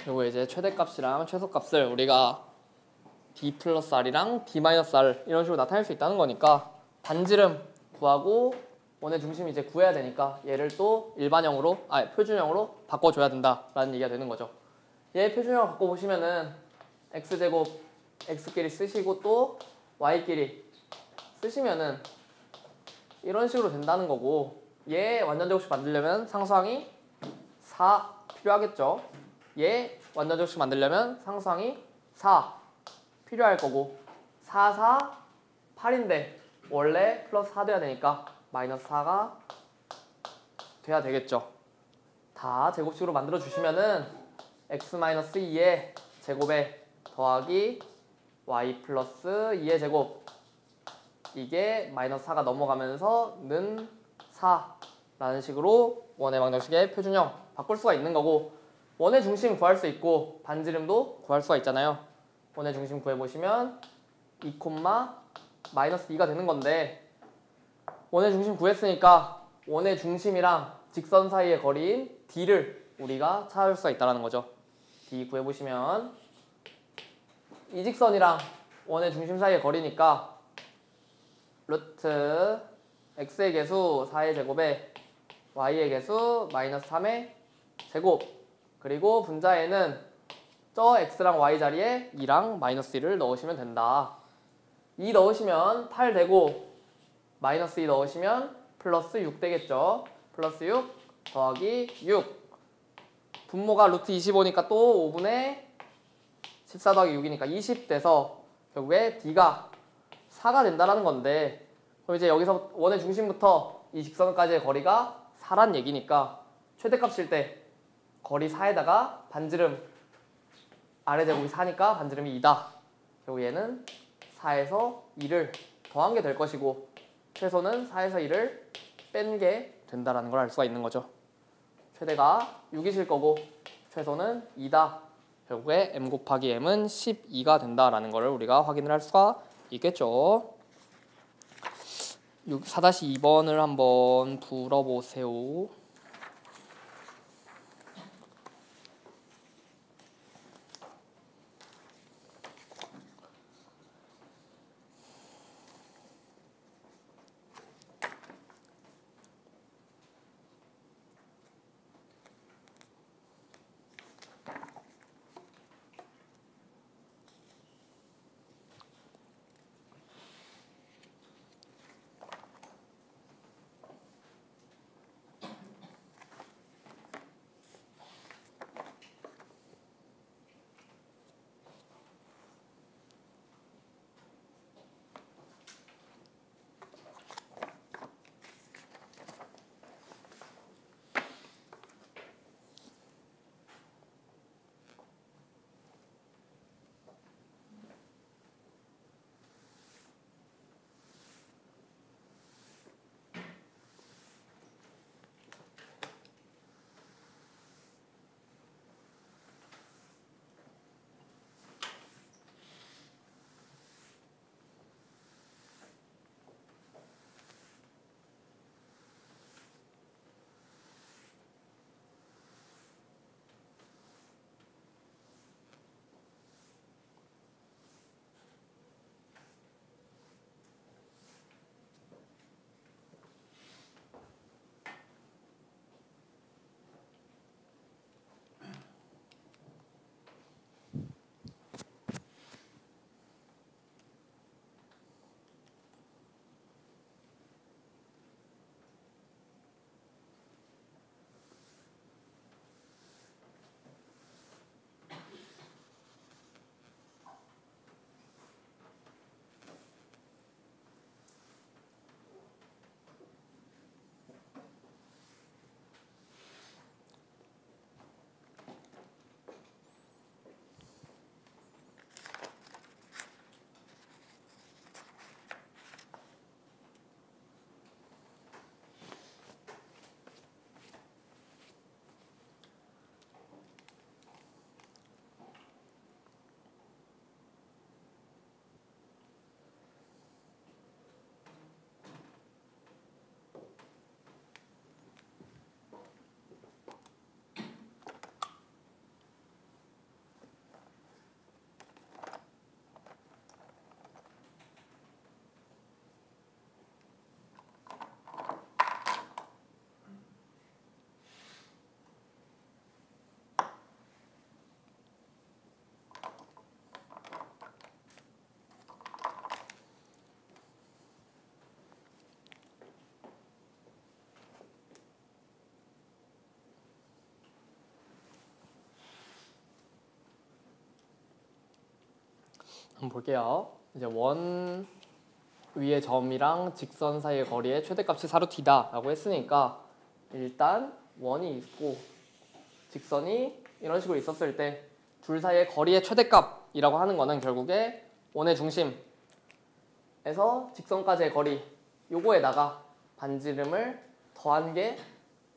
그리고 이제 최대값이랑 최소값을 우리가 d 플러스 r이랑 d 마이너스 r 이런 식으로 나타낼 수 있다는 거니까 반지름 구하고 원의 중심 이제 구해야 되니까 얘를 또 일반형으로 표준형으로 바꿔줘야 된다라는 얘기가 되는 거죠. 얘 표준형으로 바꿔보시면은 x제곱 x끼리 쓰시고 또 y끼리 쓰시면은 이런 식으로 된다는 거고, 얘 완전제곱식 만들려면 상수항이 4 필요하겠죠. 얘 완전제곱식 만들려면 상수항이 4 필요할 거고, 4, 4, 8인데 원래 플러스 4 돼야 되니까 마이너스 4가 돼야 되겠죠. 다 제곱식으로 만들어 주시면은 x-2의 제곱에 더하기 y 플러스 2의 제곱, 이게 마이너스 4가 넘어가면서 는 4라는 식으로 원의 방정식의 표준형 바꿀 수가 있는 거고, 원의 중심 구할 수 있고 반지름도 구할 수가 있잖아요. 원의 중심 구해보시면 2, 마이너스 2가 되는 건데, 원의 중심 구했으니까 원의 중심이랑 직선 사이의 거리인 d를 우리가 찾을 수가 있다는 거죠. d 구해보시면 이 직선이랑 원의 중심 사이의 거리니까 루트 x의 개수 4의 제곱에 y의 개수 마이너스 3의 제곱, 그리고 분자에는 저 x랑 y 자리에 2랑 마이너스 1을 넣으시면 된다. 2 넣으시면 8 되고 마이너스 2 넣으시면 플러스 6 되겠죠. 플러스 6 더하기 6, 분모가 루트 25니까 또 5분의 14 더하기 6이니까 20 돼서 결국에 d가 4가 된다는 건데, 그럼 이제 여기서 원의 중심부터 이 직선까지의 거리가 4란 얘기니까 최대값일 때 거리 4에다가 반지름 아래 제곱이 4니까 반지름이 2다. 그리고 얘는 4에서 2를 더한 게 될 것이고 최소는 4에서 2를 뺀 게 된다라는 걸 알 수가 있는 거죠. 최대가 6이실 거고 최소는 2다. 결국에 m 곱하기 m은 12가 된다라는 걸 우리가 확인을 할 수가 있겠죠. 4-2번을 한번 풀어보세요. 한번 볼게요. 이제 원 위의 점이랑 직선 사이의 거리의 최대값이 4루트이다 라고 했으니까 일단 원이 있고 직선이 이런 식으로 있었을 때 둘 사이의 거리의 최대값이라고 하는 거는 결국에 원의 중심에서 직선까지의 거리 요거에다가 반지름을 더한 게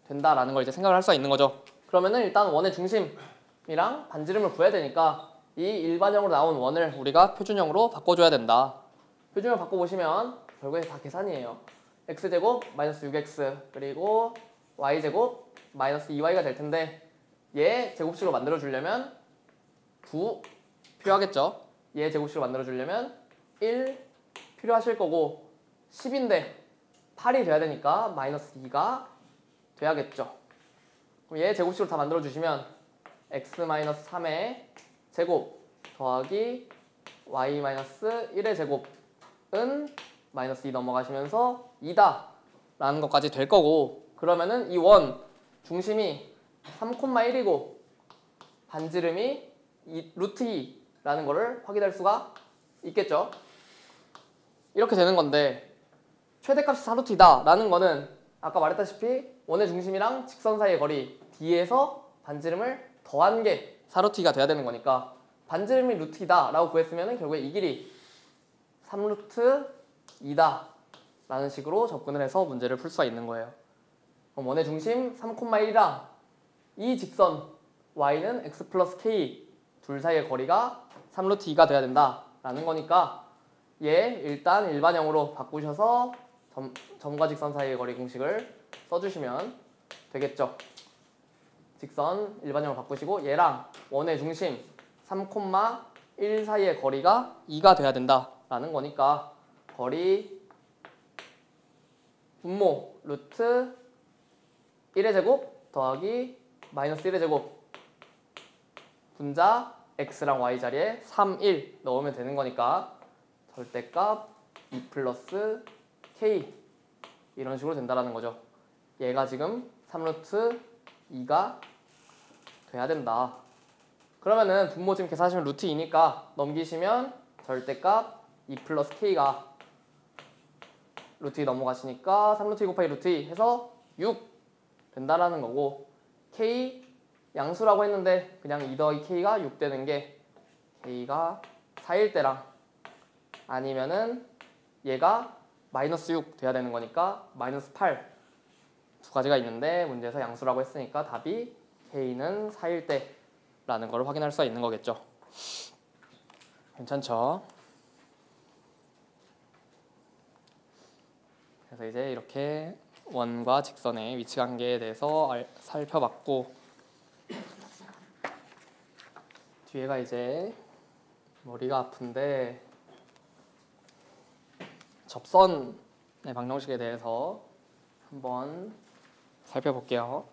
된다라는 걸 이제 생각을 할 수가 있는 거죠. 그러면은 일단 원의 중심이랑 반지름을 구해야 되니까 이 일반형으로 나온 원을 우리가 표준형으로 바꿔줘야 된다. 표준형 바꿔보시면 결국에 다 계산이에요. x제곱 마이너스 6x 그리고 y제곱 마이너스 2y가 될 텐데 얘 제곱식으로 만들어주려면 9 필요하겠죠. 얘 제곱식으로 만들어주려면 1 필요하실 거고 10인데 8이 돼야 되니까 마이너스 2가 돼야겠죠. 그럼 얘 제곱식으로 다 만들어주시면 x 마이너스 3의 제곱 더하기 y 마이너스 1의 제곱은 마이너스 2 넘어가시면서 2다 라는 것까지 될 거고 그러면은 이 원 중심이 3,1이고 반지름이 루트 2라는 거를 확인할 수가 있겠죠. 이렇게 되는 건데 최대값이 4루트이다 라는 거는 아까 말했다시피 원의 중심이랑 직선 사이의 거리 D에서 반지름을 더한 게 4루트가 돼야 되는 거니까 반지름이 루트 2다 라고 구했으면 결국에 이 길이 3루트 2다 라는 식으로 접근을 해서 문제를 풀 수가 있는 거예요. 그럼 원의 중심 3,1이랑 이 직선 y는 x 플러스 k 둘 사이의 거리가 3루트 2가 돼야 된다 라는 거니까 얘 일단 일반형으로 바꾸셔서 점과 직선 사이의 거리 공식을 써주시면 되겠죠. 직선 일반형으로 바꾸시고 얘랑 원의 중심 3,1 사이의 거리가 2가 돼야 된다 라는 거니까 거리 분모 루트 1의 제곱 더하기 마이너스 1의 제곱 분자 x랑 y 자리에 3, 1 넣으면 되는 거니까 절대값 2 플러스 k 이런 식으로 된다라는 거죠. 얘가 지금 3루트 2가 돼야 된다. 그러면은 분모 지금 계산하시면 루트 2니까 넘기시면 절대값 2 플러스 k가 루트 2 넘어가시니까 3루트 2 곱하기 루트 2 해서 6 된다라는 거고 k 양수라고 했는데 그냥 2 더하기 k가 6 되는 게 k가 4일 때랑 아니면은 얘가 마이너스 6 돼야 되는 거니까 마이너스 8 두 가지가 있는데 문제에서 양수라고 했으니까 답이 k는 4일 때라는 걸 확인할 수가 있는 거겠죠. 괜찮죠? 그래서 이제 이렇게 원과 직선의 위치 관계에 대해서 살펴봤고 뒤에가 이제 머리가 아픈데 접선의 방정식에 대해서 한번 살펴볼게요.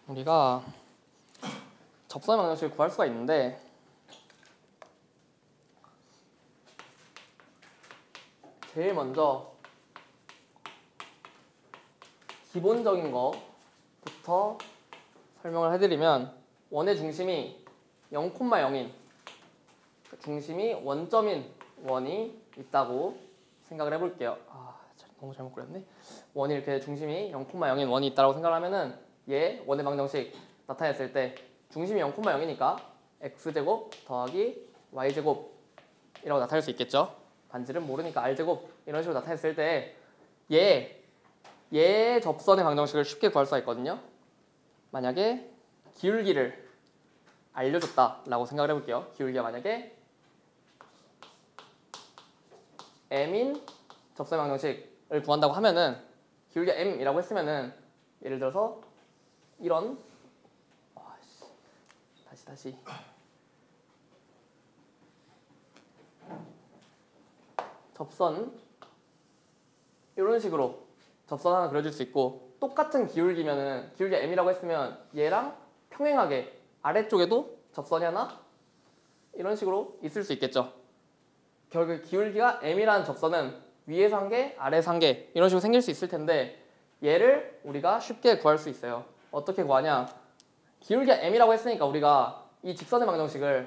우리가 접선의 방정식을 구할 수가 있는데 제일 먼저 기본적인 거부터 설명을 해드리면 원의 중심이 0,0인 중심이 원점인 원이 있다고 생각을 해볼게요. 너무 잘못 그렸네. 원이 이렇게 중심이 0,0인 원이 있다고 생각을 하면은 얘 원의 방정식 나타냈을 때 중심이 0,0이니까 x제곱 더하기 y제곱이라고 나타낼 수 있겠죠. 반지름 모르니까 r제곱 이런 식으로 나타냈을 때 얘 접선의 방정식을 쉽게 구할 수가 있거든요. 만약에 기울기를 알려줬다라고 생각을 해볼게요. 기울기가 만약에 m인 접선의 방정식을 구한다고 하면은 기울기가 m이라고 했으면은 예를 들어서 이런 다시 접선 이런 식으로 접선 하나 그려줄 수 있고 똑같은 기울기면은 기울기가 m이라고 했으면 얘랑 평행하게 아래쪽에도 접선이 하나 이런 식으로 있을 수 있겠죠. 결국 기울기가 m이라는 접선은 위에 상계, 아래 상계 이런 식으로 생길 수 있을 텐데 얘를 우리가 쉽게 구할 수 있어요. 어떻게 구하냐? 기울기가 m이라고 했으니까 우리가 이 직선의 방정식을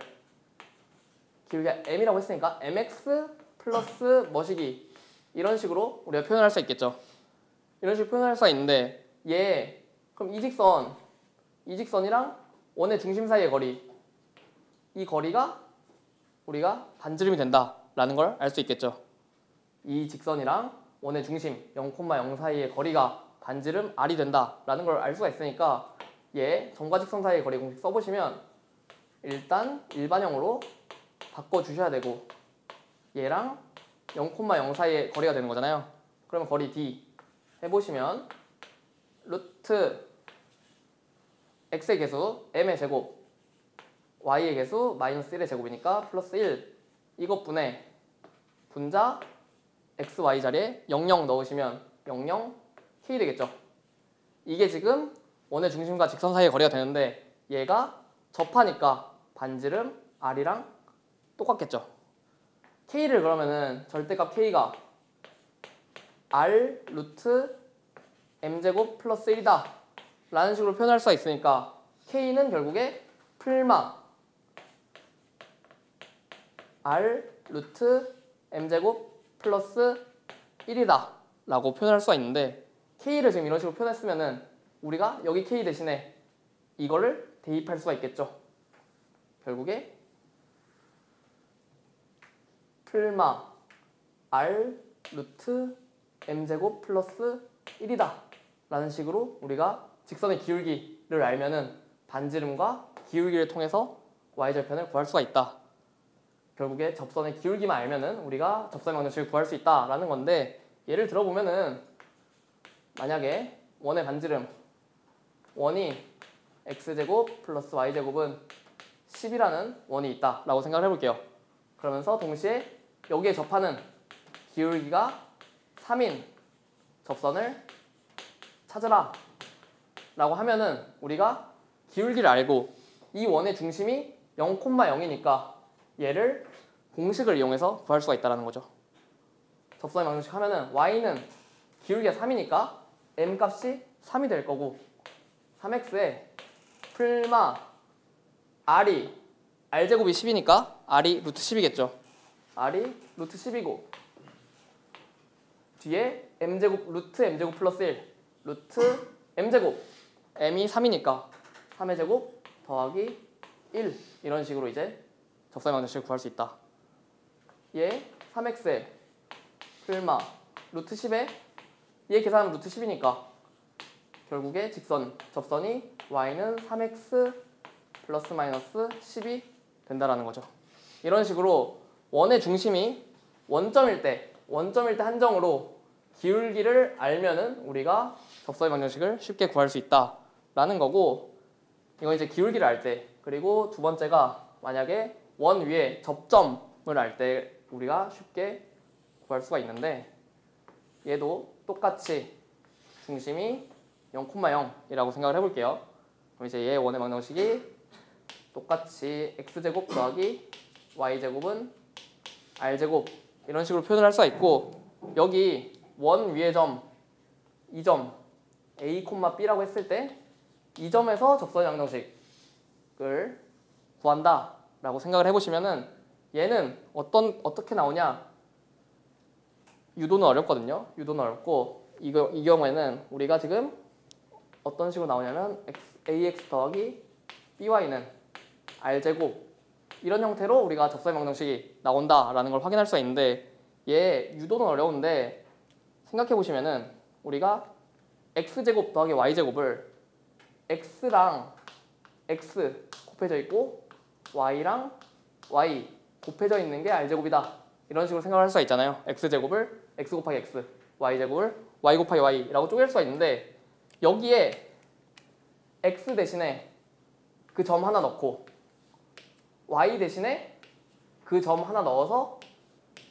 기울기가 m이라고 했으니까 mx 플러스 뭐시기 이런 식으로 우리가 표현할 수 있겠죠. 이런 식으로 표현할 수가 있는데 얘 그럼 이 직선이랑 원의 중심 사이의 거리 이 거리가 우리가 반지름이 된다라는 걸 알 수 있겠죠. 이 직선이랑 원의 중심 0,0 사이의 거리가 반지름 r이 된다라는 걸 알 수가 있으니까 얘 점과 직선 사이의 거리 공식 써보시면 일단 일반형으로 바꿔주셔야 되고 얘랑 0,0 사이의 거리가 되는 거잖아요. 그러면 거리 d 해보시면 루트 x의 개수 m의 제곱 y의 개수 마이너스 1의 제곱이니까 플러스 1 이것분에 분자 xy 자리에 00 넣으시면 00 k 되겠죠. 이게 지금 원의 중심과 직선 사이의 거리가 되는데 얘가 접하니까 반지름 r이랑 똑같겠죠. k를 그러면은 절대값 k가 r 루트 m제곱 플러스 1이다 라는 식으로 표현할 수가 있으니까 k는 결국에 풀마 r 루트 m제곱 플러스 1이다 라고 표현할 수가 있는데 k를 지금 이런 식으로 표현했으면은 우리가 여기 k 대신에 이거를 대입할 수가 있겠죠. 결국에 풀마 r 루트 m제곱 플러스 1이다 라는 식으로 우리가 직선의 기울기를 알면은 반지름과 기울기를 통해서 y절편을 구할 수가 있다. 결국에 접선의 기울기만 알면은 우리가 접선의 방정식을 구할 수 있다라는 건데 예를 들어보면은 만약에 원의 반지름 원이 x제곱 플러스 y제곱은 10이라는 원이 있다라고 생각을 해볼게요. 그러면서 동시에 여기에 접하는 기울기가 3인 접선을 찾으라 라고 하면은 우리가 기울기를 알고 이 원의 중심이 0,0이니까 얘를 공식을 이용해서 구할 수가 있다는 거죠. 접선의 방정식 하면은 y는 기울기가 3이니까 m 값이 3이 될 거고 3x에 풀마 r이 r제곱이 10이니까 r이 루트 10이겠죠. r이 루트 10이고 뒤에 m제곱 루트 m제곱 플러스 1 루트 m제곱 m이 3이니까 3의 제곱 더하기 1 이런 식으로 이제 접선의 방정식을 구할 수 있다. 얘 3x에 풀마 루트 10에 얘 계산하면 루트 10이니까 결국에 접선이 y는 3x 플러스 마이너스 10이 된다라는 거죠. 이런 식으로 원의 중심이 원점일 때 한정으로 기울기를 알면은 우리가 접선의 방정식을 쉽게 구할 수 있다라는 거고 이건 이제 기울기를 알 때 그리고 두 번째가 만약에 원 위에 접점을 알 때 우리가 쉽게 구할 수가 있는데 얘도 똑같이 중심이 0,0이라고 생각을 해볼게요. 그럼 이제 얘 원의 방정식이 똑같이 x제곱 더하기 y제곱은 r제곱 이런 식으로 표현을 할 수가 있고 여기 원 위의 점, 이 점 a, b라고 했을 때 이 점에서 접선의 방정식을 구한다 라고 생각을 해보시면은 얘는 어떻게 나오냐 유도는 어렵거든요. 유도는 어렵고 이 경우에는 우리가 지금 어떤 식으로 나오냐면 ax 더하기 by는 r제곱 이런 형태로 우리가 접선의 방정식이 나온다라는 걸 확인할 수가 있는데 얘 유도는 어려운데 생각해보시면은 우리가 x제곱 더하기 y제곱을 x랑 x 곱해져 있고 y랑 y 곱해져 있는 게 r제곱이다 이런 식으로 생각을 할 수가 있잖아요. x제곱을 x 곱하기 x y제곱을 y 곱하기 y라고 쪼갤 수가 있는데 여기에 x 대신에 그 점 하나 넣고 y 대신에 그 점 하나 넣어서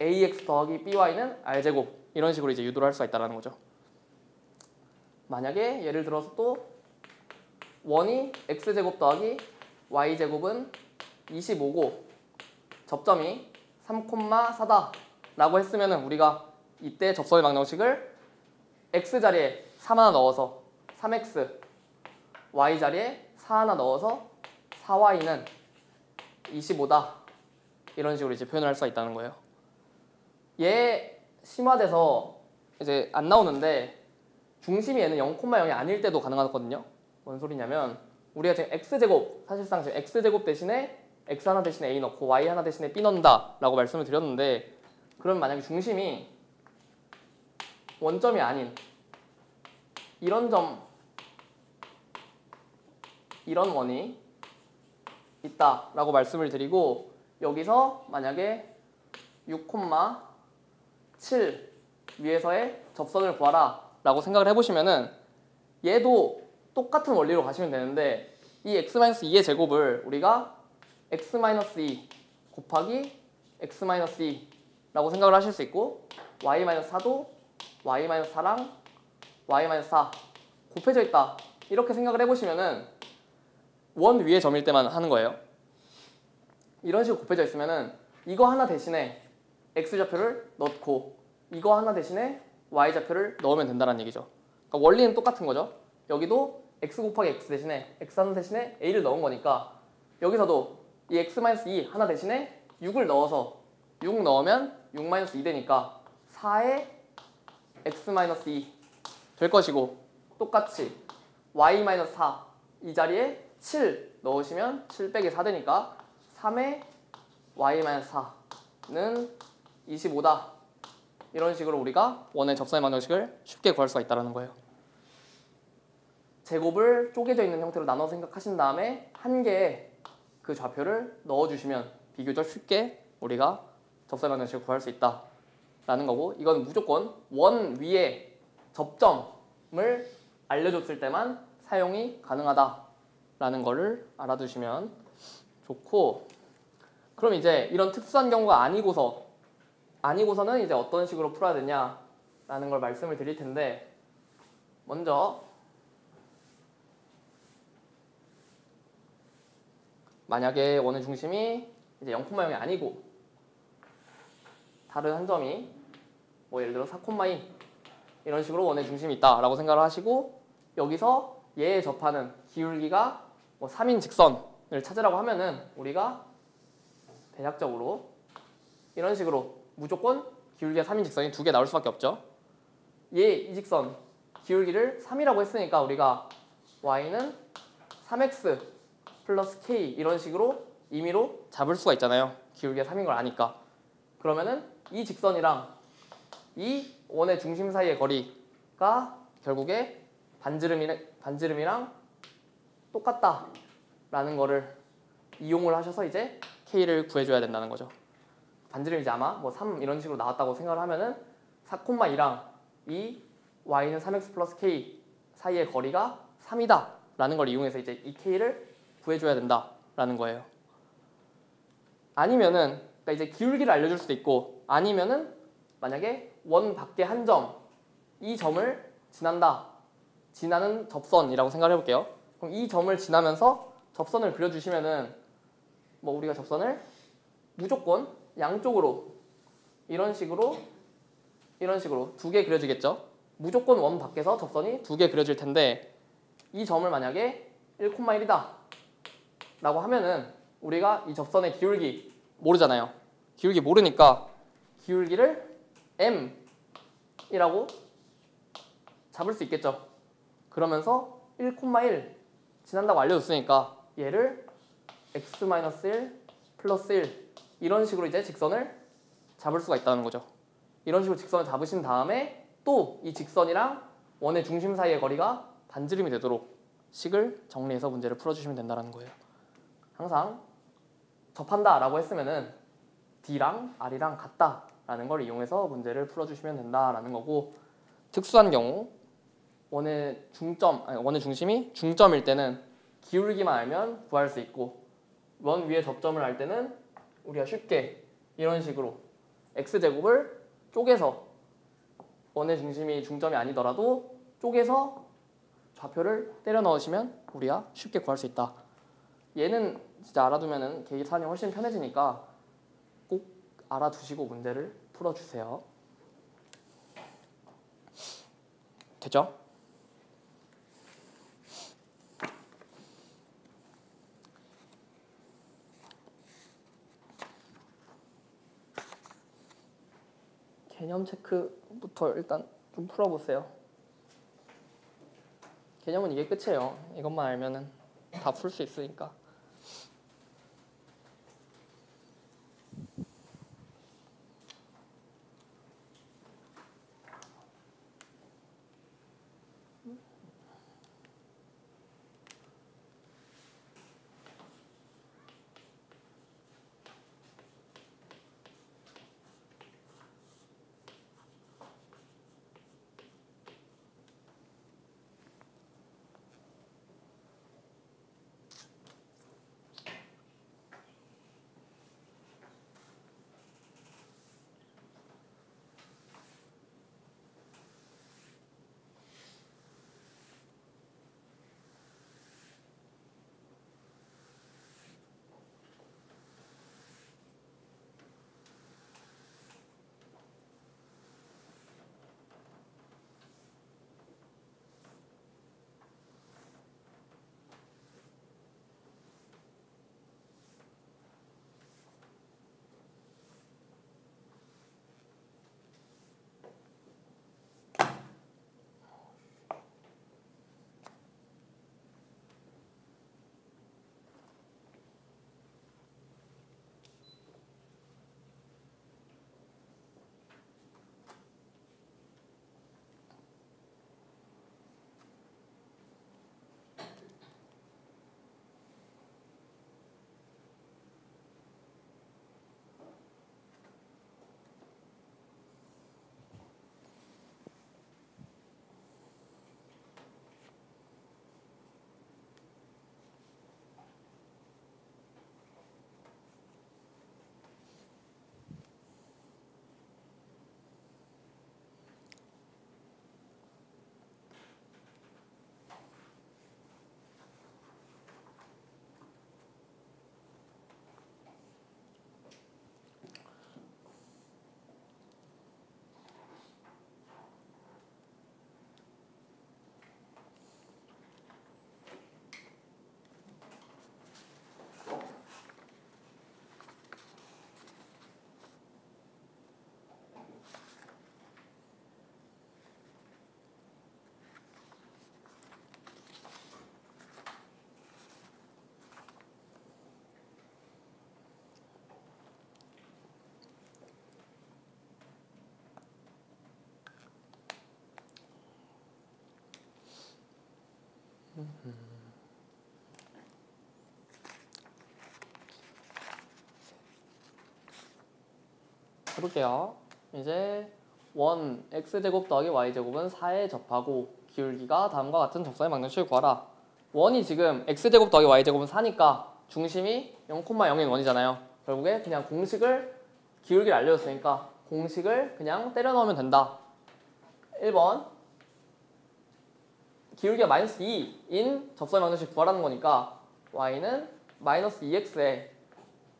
ax 더하기 by는 r제곱 이런 식으로 이제 유도를 할 수가 있다는 거죠. 만약에 예를 들어서 또 원이 x제곱 더하기 y제곱은 25고 접점이 3,4다 라고 했으면 우리가 이때 접선의 방정식을 x 자리에 3 하나 넣어서 3x, y 자리에 4 하나 넣어서 4y는 25다. 이런 식으로 이제 표현을 할 수가 있다는 거예요. 얘 심화돼서 이제 안 나오는데 중심이 얘는 0,0이 아닐 때도 가능하거든요. 뭔 소리냐면 우리가 지금 x제곱, 사실상 지금 x제곱 대신에 x 하나 대신에 a 넣고 y 하나 대신에 b 넣는다 라고 말씀을 드렸는데, 그럼 만약에 중심이 원점이 아닌 이런 점, 이런 원이 있다 라고 말씀을 드리고, 여기서 만약에 6,7 위에서의 접선을 구하라 라고 생각을 해보시면은 얘도 똑같은 원리로 가시면 되는데, 이 x-2의 제곱을 우리가 x-2 곱하기 x-2 라고 생각을 하실 수 있고, y-4도 y-4랑 y-4 곱해져 있다 이렇게 생각을 해보시면은 원 위의 점일 때만 하는 거예요. 이런 식으로 곱해져 있으면은 이거 하나 대신에 x좌표를 넣고 이거 하나 대신에 y좌표를 넣으면 된다는 얘기죠. 그러니까 원리는 똑같은 거죠. 여기도 x 곱하기 x 대신에 x 하나 대신에 a를 넣은 거니까, 여기서도 이 x-2 하나 대신에 6을 넣어서 6 넣으면 6-2 되니까 4의 x-2 될 것이고, 똑같이 y-4 이 자리에 7 넣으시면 7 빼기 4 되니까 3의 y-4는 25다. 이런 식으로 우리가 원의 접선의 방정식을 쉽게 구할 수가 있다는 거예요. 제곱을 쪼개져 있는 형태로 나눠 생각하신 다음에 한 개의 그 좌표를 넣어주시면 비교적 쉽게 우리가 접선의 방정식을 구할 수 있다라는 거고, 이건 무조건 원 위에 접점을 알려줬을 때만 사용이 가능하다라는 거를 알아두시면 좋고, 그럼 이제 이런 특수한 경우가 아니고서는 이제 어떤 식으로 풀어야 되냐라는 걸 말씀을 드릴 텐데, 먼저 만약에 원의 중심이 이제 0,0이 아니고 다른 한 점이 뭐 예를 들어 4,2 이런 식으로 원의 중심이 있다라고 생각을 하시고, 여기서 얘에 접하는 기울기가 뭐 3인 직선을 찾으라고 하면은 우리가 대략적으로 이런 식으로 무조건 기울기가 3인 직선이 두 개 나올 수밖에 없죠. 얘 이 직선 기울기를 3이라고 했으니까 우리가 y는 3x 플러스 k 이런 식으로 임의로 잡을 수가 있잖아요. 기울기가 3인 걸 아니까. 그러면은 이 직선이랑 이 원의 중심 사이의 거리가 결국에 반지름이랑 똑같다라는 거를 이용을 하셔서 이제 k를 구해줘야 된다는 거죠. 반지름이 이제 아마 뭐 3 이런 식으로 나왔다고 생각을 하면은 4,2랑 이 y는 3x 플러스 k 사이의 거리가 3이다 라는 걸 이용해서 이제 이 k를 구해줘야 된다라는 거예요. 아니면은 그러니까 이제 기울기를 알려줄 수도 있고, 아니면은 만약에 원 밖에 한 점, 이 점을 지나는 접선이라고 생각을 해볼게요. 그럼 이 점을 지나면서 접선을 그려주시면은 뭐 우리가 접선을 무조건 양쪽으로 이런 식으로 두 개 그려지겠죠. 무조건 원 밖에서 접선이 두 개 그려질 텐데, 이 점을 만약에 1,1이다 라고 하면은 우리가 이 접선의 기울기 모르잖아요. 기울기 모르니까 기울기를 m이라고 잡을 수 있겠죠. 그러면서 1,1 지난다고 알려줬으니까 얘를 x-1 플러스 1 이런 식으로 이제 직선을 잡을 수가 있다는 거죠. 이런 식으로 직선을 잡으신 다음에 또 이 직선이랑 원의 중심 사이의 거리가 반지름이 되도록 식을 정리해서 문제를 풀어주시면 된다는 거예요. 항상 접한다 라고 했으면은 D랑 R이랑 같다 라는 걸 이용해서 문제를 풀어주시면 된다라는 거고, 특수한 경우 원의 중심이 중점일 때는 기울기만 알면 구할 수 있고, 원 위에 접점을 알 때는 우리가 쉽게 이런 식으로 x제곱을 쪼개서 원의 중심이 중점이 아니더라도 쪼개서 좌표를 때려 넣으시면 우리가 쉽게 구할 수 있다. 얘는 진짜 알아두면은 계산이 훨씬 편해지니까 꼭 알아두시고 문제를 풀어주세요. 되죠? 개념 체크부터 일단 좀 풀어보세요. 개념은 이게 끝이에요. 이것만 알면은 다 풀 수 있으니까. 해볼게요. 이제 원 x제곱 더하기 y제곱은 4에 접하고 기울기가 다음과 같은 접선의 방정식을 구하라. 원이 지금 x제곱 더하기 y제곱은 4니까 중심이 0,0인 원이잖아요. 결국에 그냥 공식을 기울기를 알려줬으니까 공식을 그냥 때려 넣으면 된다. 1번 기울기가 마이너스 2인 접선의 방정식 구하라는 거니까 y는 마이너스 2x에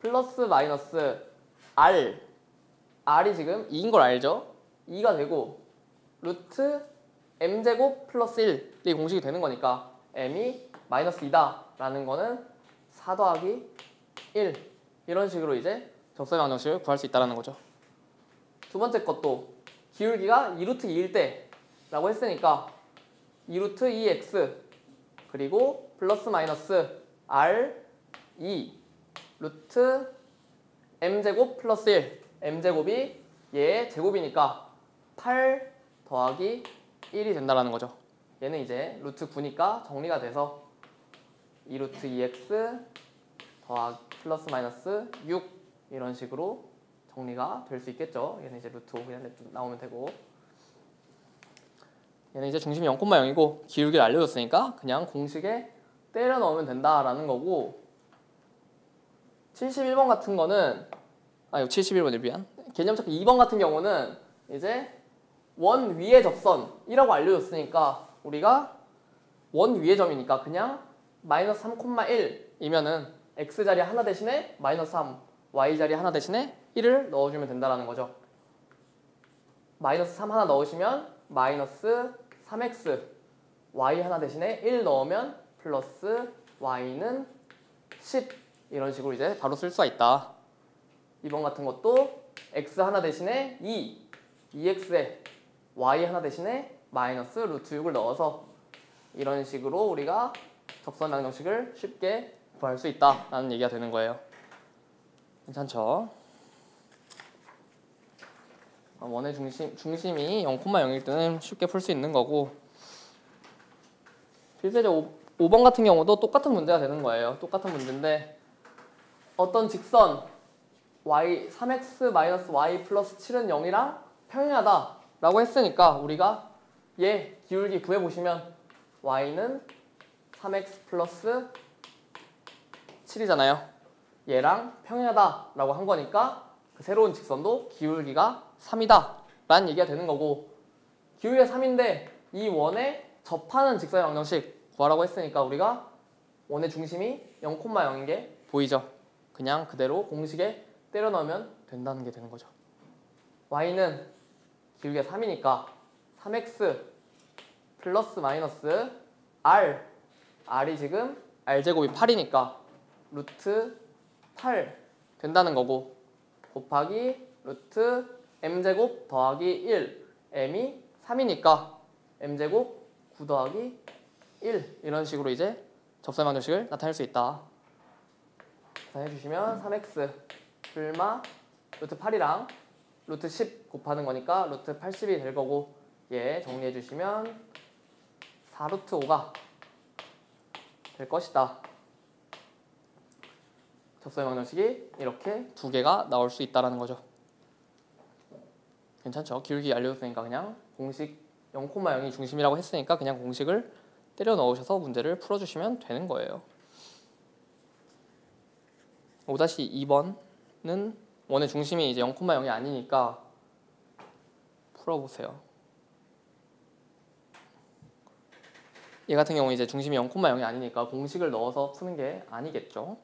플러스 마이너스 r이 지금 2인 걸 알죠? 2가 되고 루트 m제곱 플러스 1이 공식이 되는 거니까 m이 마이너스 2다 라는 거는 4 더하기 1 이런 식으로 이제 접선의 방정식을 구할 수 있다는 거죠. 두 번째 것도 기울기가 2루트 2일 때 라고 했으니까 2루트 2x 그리고 플러스 마이너스 r2 루트 m제곱 플러스 1 m제곱이 얘의 제곱이니까 8 더하기 1이 된다는 거죠. 얘는 이제 루트 9니까 정리가 돼서 2루트 2x 더하기 플러스 마이너스 6 이런 식으로 정리가 될 수 있겠죠. 얘는 이제 루트 5 그냥 나오면 되고 얘는 이제 중심이 0,0이고 기울기를 알려줬으니까 그냥 공식에 때려 넣으면 된다라는 거고 71번 같은 거는 이거 71번이 미안. 개념 찾기 2번 같은 경우는 이제 원 위의 접선이라고 알려줬으니까 우리가 원 위의 점이니까 그냥 마이너스 3,1이면은 x자리 하나 대신에 마이너스 3, y자리 하나 대신에 1을 넣어주면 된다는 거죠. 마이너스 3 하나 넣으시면 마이너스 3x y 하나 대신에 1 넣으면 플러스 y는 10 이런 식으로 이제 바로 쓸 수가 있다. 2번 같은 것도 x 하나 대신에 2x에 y 하나 대신에 마이너스 루트 6을 넣어서 이런 식으로 우리가 접선 방정식을 쉽게 구할 수 있다라는 얘기가 되는 거예요. 괜찮죠? 원의 중심이 0,0일 때는 쉽게 풀 수 있는 거고, 필세제 5번 같은 경우도 똑같은 문제가 되는 거예요. 똑같은 문제인데 어떤 직선 y 3x-y 플러스 7은 0이랑 평행하다 라고 했으니까 우리가 얘 기울기 구해보시면 y는 3x 플러스 7이잖아요. 얘랑 평행하다 라고 한 거니까 그 새로운 직선도 기울기가 3이다 라는 얘기가 되는 거고, 기울기가 3인데 이 원에 접하는 직선의 방정식 구하라고 했으니까 우리가 원의 중심이 0,0인 게 보이죠? 그냥 그대로 공식에 때려 넣으면 된다는 게 되는 거죠. y는 기울기가 3이니까 3x 플러스 마이너스 r이 지금 r제곱이 8이니까 루트 8 된다는 거고, 곱하기 루트 m제곱 더하기 1, m이 3이니까 m제곱 9 더하기 1 이런 식으로 이제 접선 방정식을 나타낼 수 있다. 계산해주시면 3x 불마 루트 8이랑 루트 10 곱하는 거니까 루트 80이 될 거고, 얘 정리해주시면 4루트 5가 될 것이다. 접선의 방정식이 이렇게 두 개가 나올 수 있다는 거죠. 괜찮죠? 기울기 알려줬으니까 그냥 공식 0,0이 중심이라고 했으니까 그냥 공식을 때려 넣으셔서 문제를 풀어주시면 되는 거예요. 5-2번은 원의 중심이 이제 0,0이 아니니까 풀어보세요. 얘 같은 경우 이제 중심이 0,0이 아니니까 공식을 넣어서 푸는 게 아니겠죠.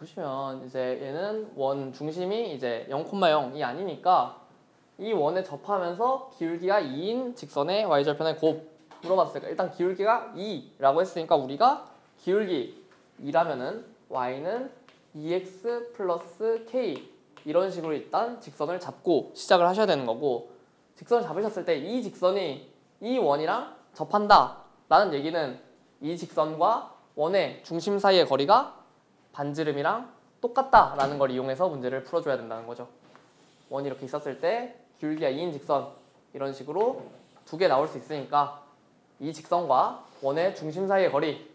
보시면 이제 얘는 원 중심이 이제 0,0이 아니니까 이 원에 접하면서 기울기가 2인 직선의 y절편의 곱 물어봤으니까 일단 기울기가 2라고 했으니까 우리가 기울기 2라면은 y는 2x 플러스 k 이런 식으로 일단 직선을 잡고 시작을 하셔야 되는 거고, 직선을 잡으셨을 때 이 직선이 이 원이랑 접한다 라는 얘기는 이 직선과 원의 중심 사이의 거리가 반지름이랑 똑같다 라는 걸 이용해서 문제를 풀어줘야 된다는 거죠. 원이 이렇게 있었을 때 기울기가 2인 직선 이런 식으로 두 개 나올 수 있으니까 이 직선과 원의 중심 사이의 거리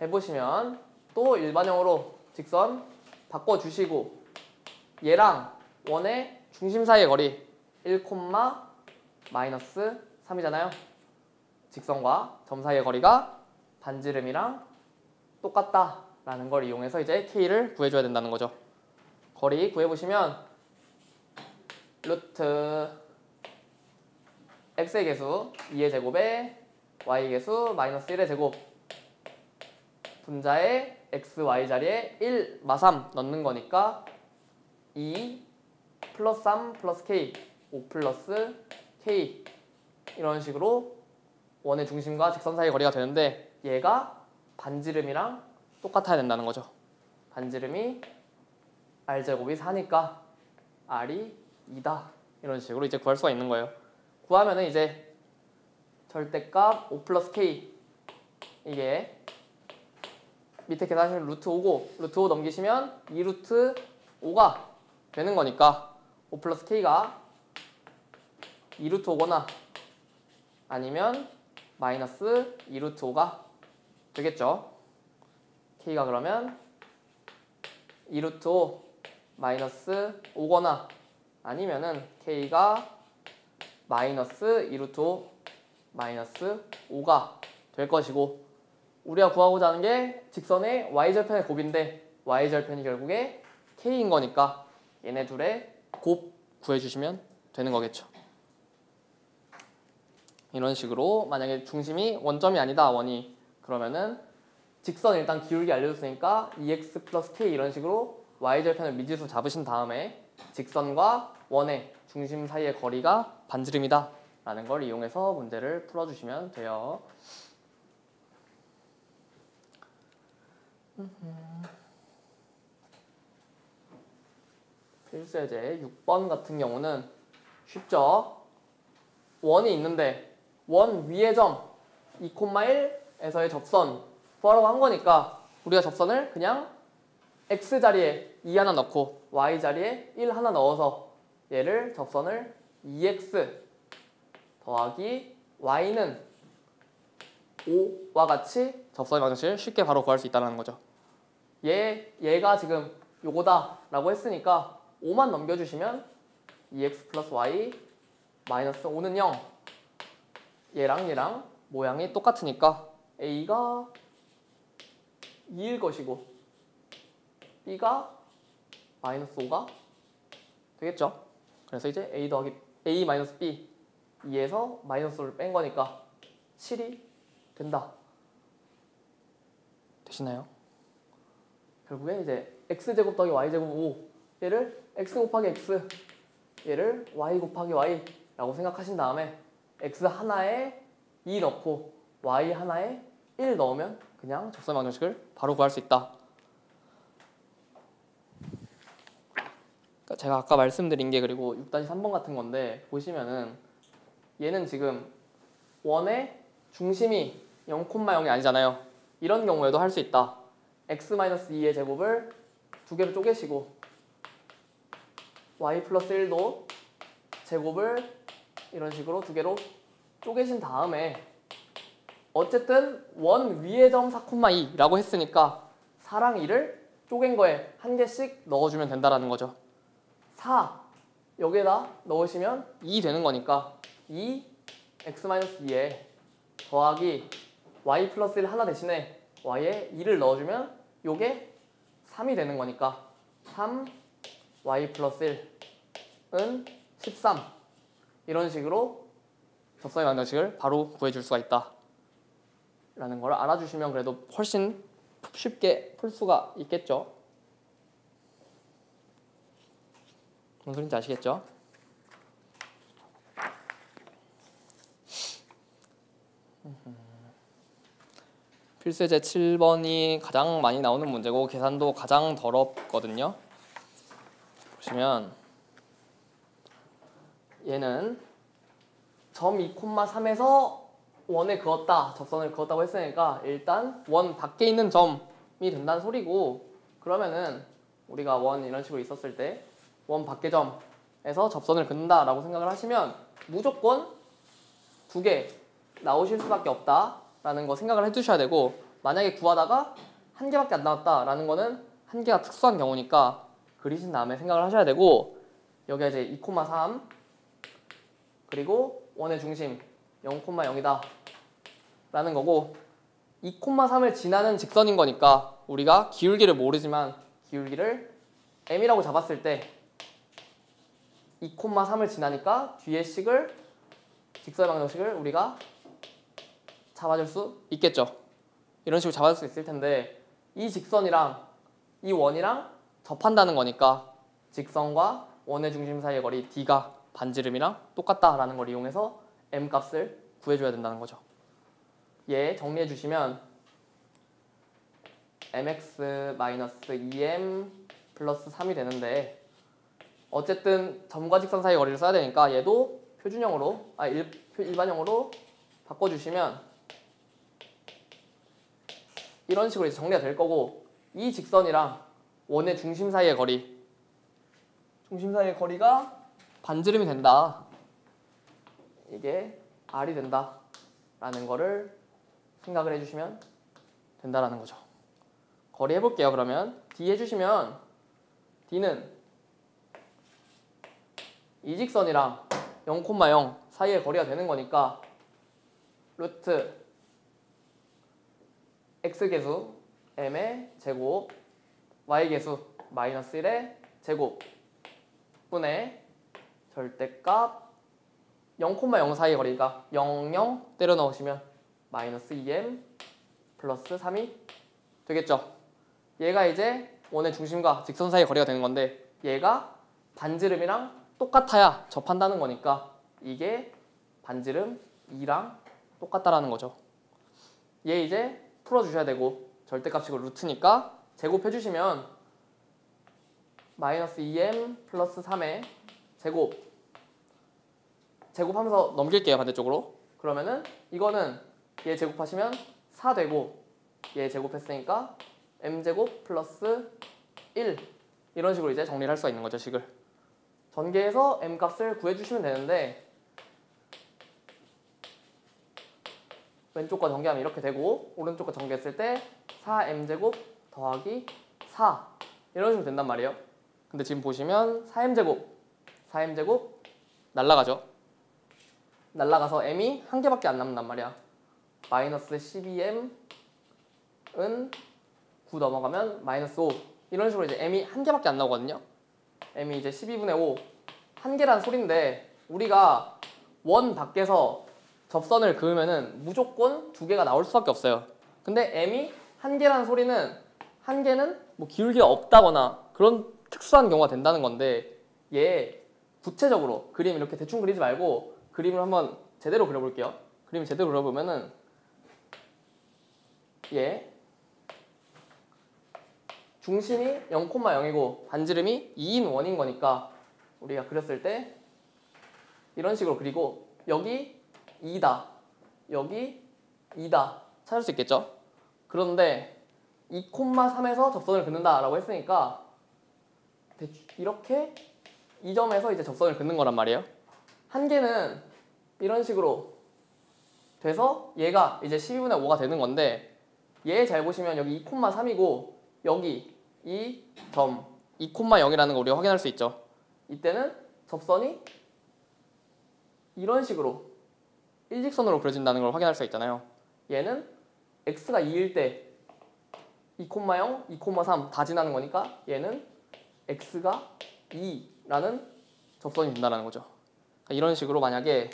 해보시면 또 일반형으로 직선 바꿔주시고 얘랑 원의 중심 사이의 거리 1, 마이너스 3이잖아요. 직선과 점 사이의 거리가 반지름이랑 똑같다 라는 걸 이용해서 이제 K를 구해줘야 된다는 거죠. 거리 구해보시면 루트 x의 개수 2의 제곱에 y의 개수 마이너스 1의 제곱 분자에 x, y 자리에 1, 마3 넣는 거니까 2 플러스 3 플러스 k 5 플러스 k 이런 식으로 원의 중심과 직선 사이의 거리가 되는데 얘가 반지름이랑 똑같아야 된다는 거죠. 반지름이 r제곱이 4니까 r이 2다 이런 식으로 이제 구할 수가 있는 거예요. 구하면은 이제 절대값 5 플러스 k 이게 밑에 계산하시면 루트 5고 루트 5 넘기시면 2 루트 5가 되는 거니까 5 플러스 k가 2 루트 5거나 아니면 마이너스 2 루트 5가 되겠죠. k가 그러면 2 루트 5 마이너스 5거나 아니면은 k가 마이너스 2 루트 5 마이너스 5가 될 것이고, 우리가 구하고자 하는 게 직선의 y절편의 곱인데 y절편이 결국에 k인 거니까 얘네 둘의 곱 구해주시면 되는 거겠죠. 이런 식으로 만약에 중심이 원점이 아니다 원이 그러면은 직선 일단 기울기 알려줬으니까 2x 플러스 k 이런 식으로 y절편을 미지수 잡으신 다음에 직선과 원의 중심 사이의 거리가 반지름이다 라는 걸 이용해서 문제를 풀어주시면 돼요. 필수예제 6번 같은 경우는 쉽죠. 원이 있는데 원 위의 점 2,1에서의 접선 구하라고 한 거니까 우리가 접선을 그냥 x 자리에 2 하나 넣고 y 자리에 1 하나 넣어서 얘를 접선을 2x 더하기 y는 5와 같이 접선의 방정식을 쉽게 바로 구할 수 있다는 거죠. 얘가 지금 요거다 라고 했으니까 5만 넘겨주시면 2x 플러스 y 마이너스 5는 0 얘랑 모양이 똑같으니까 a가 2일 것이고 b가 마이너스 5가 되겠죠. 그래서 이제 a 더하기 a 마이너스 b 2에서 마이너스 5를 뺀 거니까 7이 된다. 되시나요? 결국에 이제 x제곱 더하기 y제곱 5 얘를 x 곱하기 x 얘를 y 곱하기 y 라고 생각하신 다음에 x 하나에 2 넣고 y 하나에 1 넣으면 그냥 접선의 방정식을 바로 구할 수 있다. 그러니까 제가 아까 말씀드린 게 그리고 6-3번 같은 건데 보시면은 얘는 지금 원의 중심이 0,0이 아니잖아요. 이런 경우에도 할 수 있다. x-2의 제곱을 두 개로 쪼개시고 y 플러스 1도 제곱을 이런 식으로 두 개로 쪼개신 다음에 어쨌든 원 위의 점 4,2라고 했으니까 4랑 2를 쪼갠 거에 한 개씩 넣어주면 된다라는 거죠. 4 여기에다 넣으시면 2 되는 거니까 2 x-2에 더하기 y 플러스 1 하나 대신에 y에 2를 넣어주면 요게 3이 되는 거니까 3 y 플러스 1은 13 이런 식으로 접선의 방정식을 바로 구해줄 수가 있다 라는 걸 알아주시면 그래도 훨씬 쉽게 풀 수가 있겠죠. 무슨 소린지 아시겠죠? 필수제 7번이 가장 많이 나오는 문제고 계산도 가장 더럽거든요. 보시면 얘는 점 2,3에서 원에 그었다, 접선을 그었다고 했으니까 일단 원 밖에 있는 점이 된다는 소리고, 그러면은 우리가 원 이런 식으로 있었을 때 원 밖의 점에서 접선을 긋는다라고 생각을 하시면 무조건 2개 나오실 수밖에 없다라는 거 생각을 해두셔야 되고, 만약에 구하다가 1개밖에 안 나왔다라는 거는 1개가 특수한 경우니까 그리신 다음에 생각을 하셔야 되고, 여기가 이제 2,3 그리고 원의 중심 0,0이다 라는 거고, 2,3을 지나는 직선인 거니까 우리가 기울기를 모르지만 기울기를 m이라고 잡았을 때 2,3을 지나니까 뒤에 식을, 직선의 방정식을 우리가 잡아줄 수 있겠죠. 이런 식으로 잡아줄 수 있을 텐데, 이 직선이랑 이 원이랑 접한다는 거니까 직선과 원의 중심 사이의 거리 d가 반지름이랑 똑같다라는 걸 이용해서 m 값을 구해줘야 된다는 거죠. 얘 정리해 주시면 mx-2m 플러스 3이 되는데, 어쨌든 점과 직선 사이 거리를 써야 되니까 얘도 표준형으로, 일반형으로 바꿔주시면 이런 식으로 이제 정리가 될 거고, 이 직선이랑 원의 중심 사이의 거리, 중심 사이의 거리가 반지름이 된다, 이게 r이 된다 라는 거를 생각을 해주시면 된다라는 거죠. 거리 해볼게요. 그러면 d 해주시면 d는 이 직선이랑 0,0 사이의 거리가 되는 거니까 루트 x계수 m의 제곱 y계수 마이너스 1의 제곱 분의 절대값 0,0 사이의 거리가 0, 0 때려 넣으시면 마이너스 2m 플러스 3이 되겠죠. 얘가 이제 원의 중심과 직선 사이의 거리가 되는 건데, 얘가 반지름이랑 똑같아야 접한다는 거니까 이게 반지름 2랑 똑같다라는 거죠. 얘 이제 풀어주셔야 되고, 절대값이고 루트니까 제곱해주시면 마이너스 2m 플러스 3의 제곱하면서 넘길게요, 반대쪽으로. 그러면은 이거는 얘 제곱하시면 4 되고, 얘 제곱했으니까 m제곱 플러스 1, 이런 식으로 이제 정리를 할 수가 있는 거죠, 식을. 전개해서 m 값을 구해주시면 되는데, 왼쪽과 전개하면 이렇게 되고, 오른쪽과 전개했을 때 4m제곱 더하기 4, 이런 식으로 된단 말이에요. 근데 지금 보시면 4m제곱 날라가죠. 날라가서 m이 1개밖에 안 남는단 말이야. 마이너스 12m은 9 넘어가면 마이너스 5, 이런 식으로 이제 m이 1개밖에 안 나오거든요. m이 이제 12분의 5, 1개란 소린데, 우리가 원 밖에서 접선을 그으면은 무조건 2개가 나올 수밖에 없어요. 근데 m이 1개란 소리는, 1개는 뭐 기울기가 없다거나 그런 특수한 경우가 된다는 건데, 얘 구체적으로 그림 이렇게 대충 그리지 말고 그림을 한번 제대로 그려볼게요. 그림을 제대로 그려보면은 얘 중심이 0,0이고 반지름이 2인 원인 거니까 우리가 그렸을 때 이런 식으로 그리고, 여기 2다, 여기 2다 찾을 수 있겠죠? 그런데 2,3에서 접선을 긋는다 라고 했으니까 이렇게 이 점에서 이제 접선을 긋는 거란 말이에요. 1개는 이런 식으로 돼서 얘가 이제 12분의 5가 되는 건데, 얘 잘 보시면 여기 2,3이고 여기 이 점 2,0이라는 거 우리가 확인할 수 있죠. 이때는 접선이 이런 식으로 일직선으로 그려진다는 걸 확인할 수 있잖아요. 얘는 x가 2일 때 2,0, 2,3 다 지나는 거니까 얘는 x가 2라는 접선이 된다는 거죠. 이런 식으로 만약에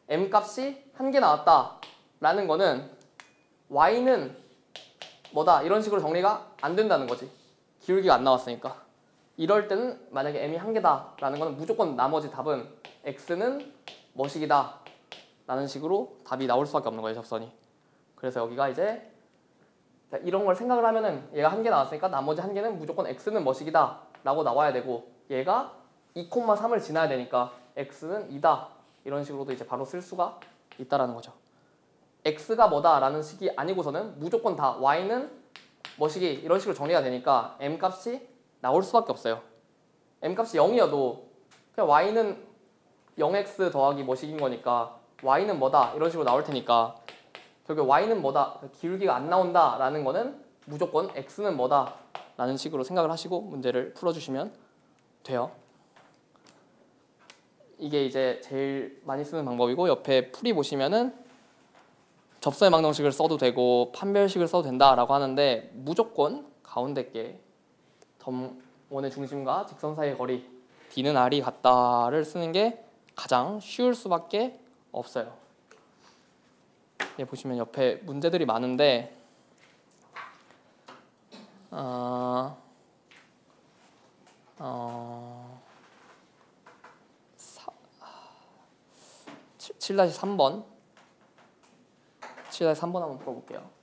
m 값이 1개 나왔다라는 거는 y는 뭐다, 이런 식으로 정리가 안 된다는 거지. 기울기가 안 나왔으니까. 이럴 때는 만약에 m이 한 개다라는 거는 무조건 나머지 답은 x는 뭐식이다 라는 식으로 답이 나올 수밖에 없는 거예요, 접선이. 그래서 여기가 이제 이런 걸 생각을 하면은 얘가 한 개 나왔으니까 나머지 한 개는 무조건 x는 뭐식이다 라고 나와야 되고, 얘가 2,3을 지나야 되니까 x는 2다 이런 식으로도 이제 바로 쓸 수가 있다라는 거죠. x가 뭐다 라는 식이 아니고서는 무조건 다 y는 뭐식이 이런 식으로 정리가 되니까 m 값이 나올 수밖에 없어요. m 값이 0이어도 그냥 y는 0x 더하기 뭐식인 거니까 y는 뭐다 이런 식으로 나올 테니까 결국 y는 뭐다, 기울기가 안 나온다 라는 거는 무조건 x는 뭐다 라는 식으로 생각을 하시고 문제를 풀어주시면 돼요. 이게 이제 제일 많이 쓰는 방법이고, 옆에 풀이 보시면은 접선의 망정식을 써도 되고 판별식을 써도 된다라고 하는데, 무조건 가운데 게 원의 중심과 직선 사이의 거리 D는 R이 같다를 쓰는 게 가장 쉬울 수밖에 없어요. 보시면 옆에 문제들이 많은데 7-3번 7-3번 한번 풀어볼게요.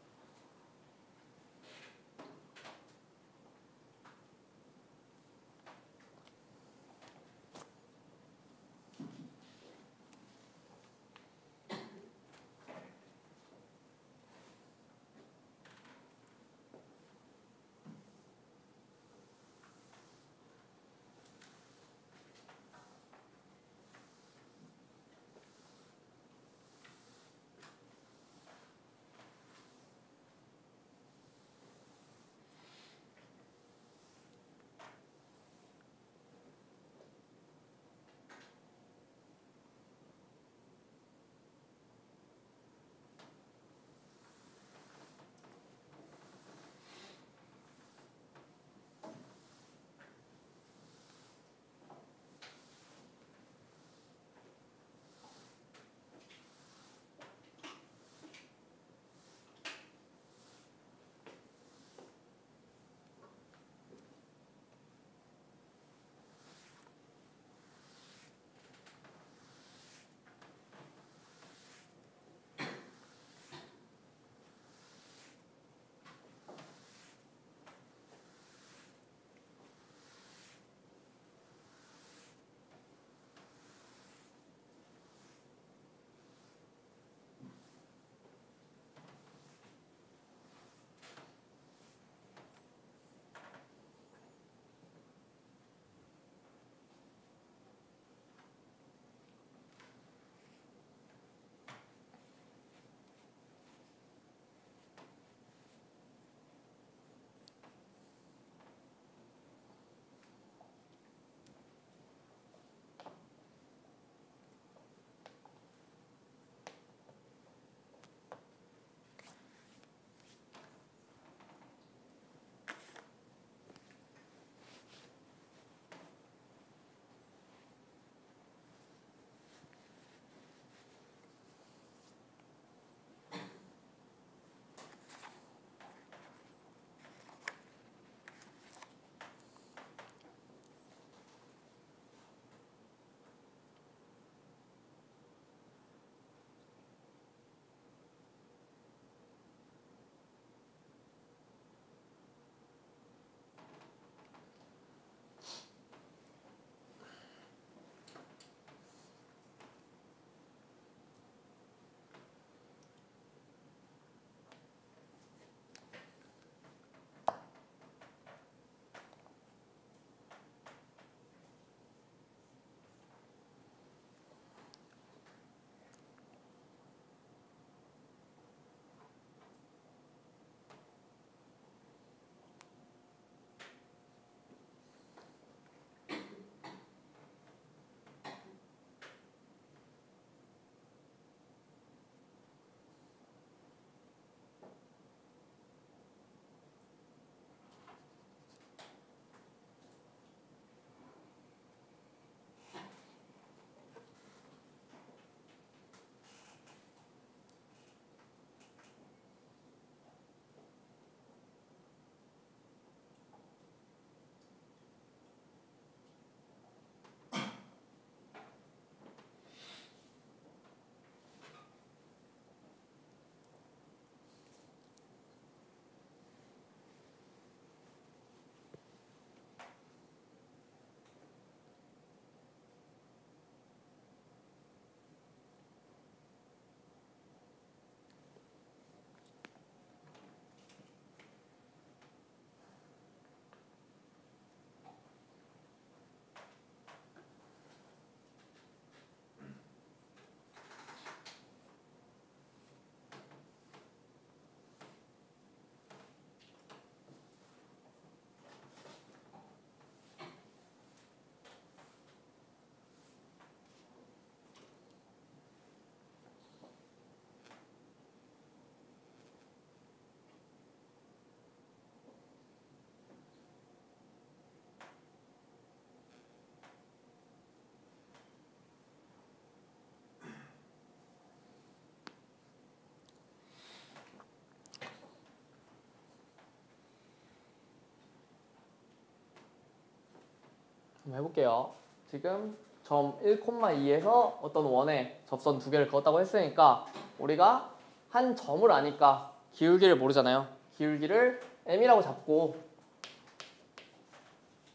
한번 해볼게요. 지금 점 1,2에서 어떤 원에 접선 두 개를 그었다고 했으니까 우리가 한 점을 아니까 기울기를 모르잖아요. 기울기를 m이라고 잡고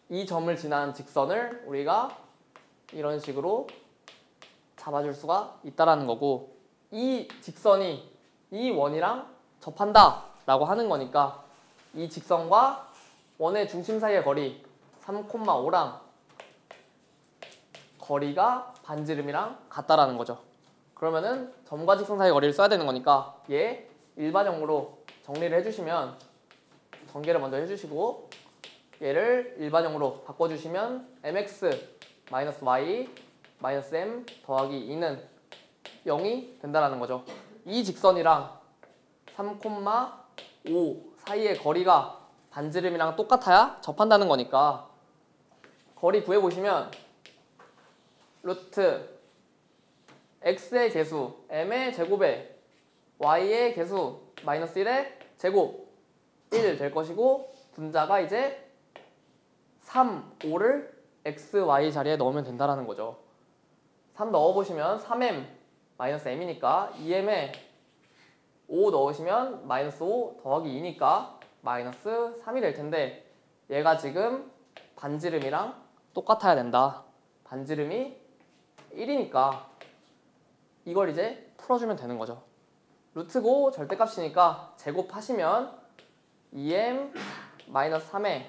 이 점을 지난 직선을 우리가 이런 식으로 잡아줄 수가 있다라는 거고, 이 직선이 이 원이랑 접한다 라고 하는 거니까 이 직선과 원의 중심 사이의 거리 3,5랑 거리가 반지름이랑 같다라는 거죠. 그러면은 점과 직선 사이의 거리를 써야 되는 거니까 얘 일반형으로 정리를 해주시면, 전개를 먼저 해주시고 얘를 일반형으로 바꿔주시면 mx 마이너스 y 마이너스 m 더하기 2는 0이 된다라는 거죠. 이 직선이랑 3,5 사이의 거리가 반지름이랑 똑같아야 접한다는 거니까 거리 구해보시면 루트 x의 개수 m의 제곱에 y의 개수 마이너스 1의 제곱 1 될 것이고, 분자가 이제 3, 5를 x, y 자리에 넣으면 된다라는 거죠. 3 넣어보시면 3m 마이너스 m이니까 2m에 5 넣으시면 마이너스 5 더하기 2니까 마이너스 3이 될 텐데, 얘가 지금 반지름이랑 똑같아야 된다. 반지름이 1이니까 이걸 이제 풀어주면 되는 거죠. 루트고 절대값이니까 제곱하시면 2m 마이너스 3의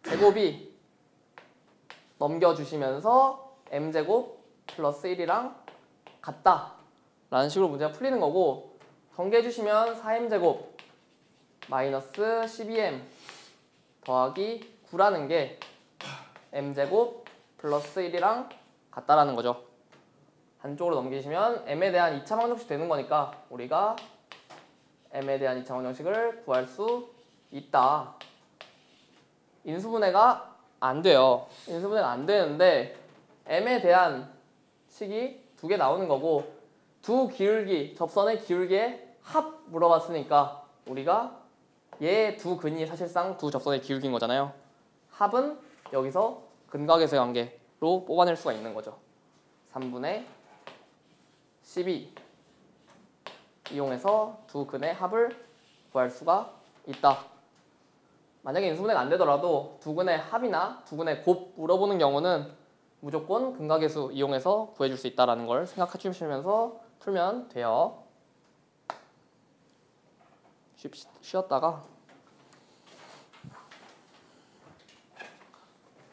제곱이 넘겨주시면서 m제곱 플러스 1이랑 같다 라는 식으로 문제가 풀리는 거고, 전개해주시면 4m제곱 마이너스 12m 더하기 9라는 게 m제곱 플러스 1이랑 같다라는 거죠. 한쪽으로 넘기시면 m에 대한 2차 방정식 되는 거니까 우리가 m에 대한 2차 방정식을 구할 수 있다. 인수분해가 안 돼요. 인수분해가 안 되는데 m에 대한 식이 두 개 나오는 거고, 두 기울기, 접선의 기울기의 합 물어봤으니까 우리가 얘 두 근이 사실상 두 접선의 기울기인 거잖아요. 합은 여기서 근각에서의 관계로 뽑아낼 수가 있는 거죠. 3분의 12 이용해서 두 근의 합을 구할 수가 있다. 만약에 인수분해가 안 되더라도 두 근의 합이나 두 근의 곱 물어보는 경우는 무조건 근각계수 이용해서 구해줄 수 있다는 걸 생각해 주시면서 풀면 돼요. 쉬었다가